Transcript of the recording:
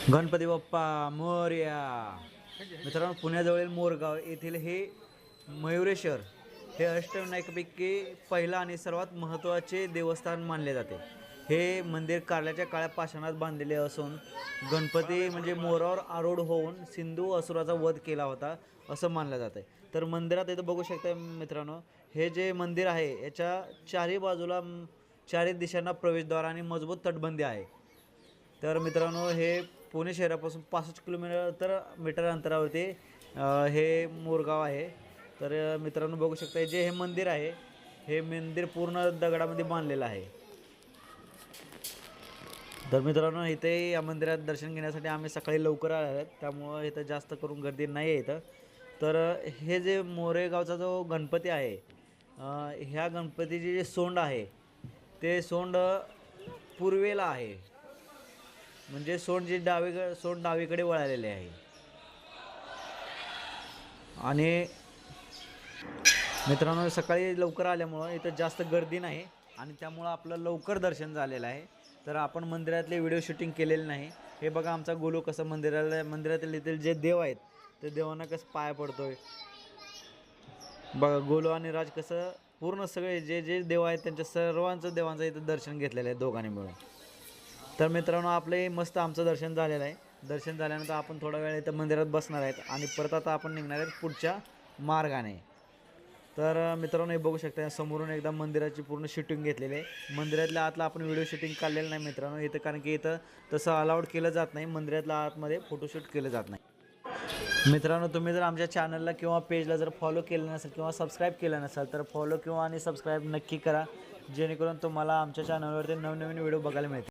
गणपती बाप्पा मोरया. मित्रांनो, पुण्याजवळील मोरगाव येथील हे मयुरेश्वर हे अष्टविनायकापैकी पहिला आणि सर्वात महत्त्वाचे देवस्थान मानले जाते. हे मंदिर कारल्याच्या काळ्या पाषाणात बांधलेले असून गणपती म्हणजे मोरावर आरूढ होऊन सिंधू असुराचा वध केला होता असं मानलं जातं. तर मंदिरात इथं बघू शकता मित्रांनो, हे जे मंदिर आहे याच्या चारही बाजूला चारही दिशांना प्रवेशद्वार आणि मजबूत तटबंदी आहे. तर मित्रांनो, हे पुणे शहरापासून 65 किलोमीटर अंतरावरती हे मोरगाव आहे. तर मित्रांनो बघू शकता, जे हे मंदिर आहे हे मंदिर पूर्ण दगडामध्ये बांधलेलं आहे. तर मित्रांनो, इथे या मंदिरात दर्शन घेण्यासाठी आम्ही सकाळी लवकर आलो आहेत, त्यामुळं इथं जास्त करून गर्दी नाही आहे इथं. तर हे जे मोरेगावचा जो गणपती आहे, ह्या गणपतीची जे सोंड आहे ते सोंड पूर्वेला आहे. म्हणजे सोंड डावीकडे वळालेले आहे. आणि मित्रांनो, सकाळी लवकर आल्यामुळं इथं जास्त गर्दी नाही आणि त्यामुळं आपलं लवकर दर्शन झालेलं आहे. तर आपण मंदिरातले व्हिडिओ शूटिंग केलेले नाही. हे बघा आमचा गोलू कसं मंदिरातील जे देव आहेत ते देवांना कसं पाया पडतोय. बघा गोलू आणि राज कसं पूर्ण सगळे जे जे देव आहेत त्यांच्या सर्वांचं देवांचं इथं दर्शन घेतलेलं आहे दोघांनी मिळून. तर मित्रांनो, आपले मस्त आमचं दर्शन झालेलं आहे. दर्शन झाल्यानंतर आपण थोडा वेळ इथं मंदिरात बसणार आहेत आणि परत आता आपण निघणार आहेत पुढच्या मार्गाने. तर मित्रांनो, हे बघू शकता समोरून एकदा मंदिराची पूर्ण शूटिंग घेतलेली आहे. मंदिरातल्या आतला आपण व्हिडिओ शूटिंग काढलेलं नाही मित्रांनो इथं, कारण की इथं तसं अलाउड केलं जात नाही. मंदिरातल्या आतमध्ये फोटोशूट केलं जात नाही. मित्रांनो, तुम्ही जर आमच्या चॅनलला किंवा पेजला जर फॉलो केलं नसेल किंवा सबस्क्राईब केलं नसेल तर फॉलो किंवा आणि सबस्क्राईब नक्की करा, जेणेकरून तुम्हाला आमच्या चॅनलवरती नवनवीन व्हिडिओ बघायला मिळतील.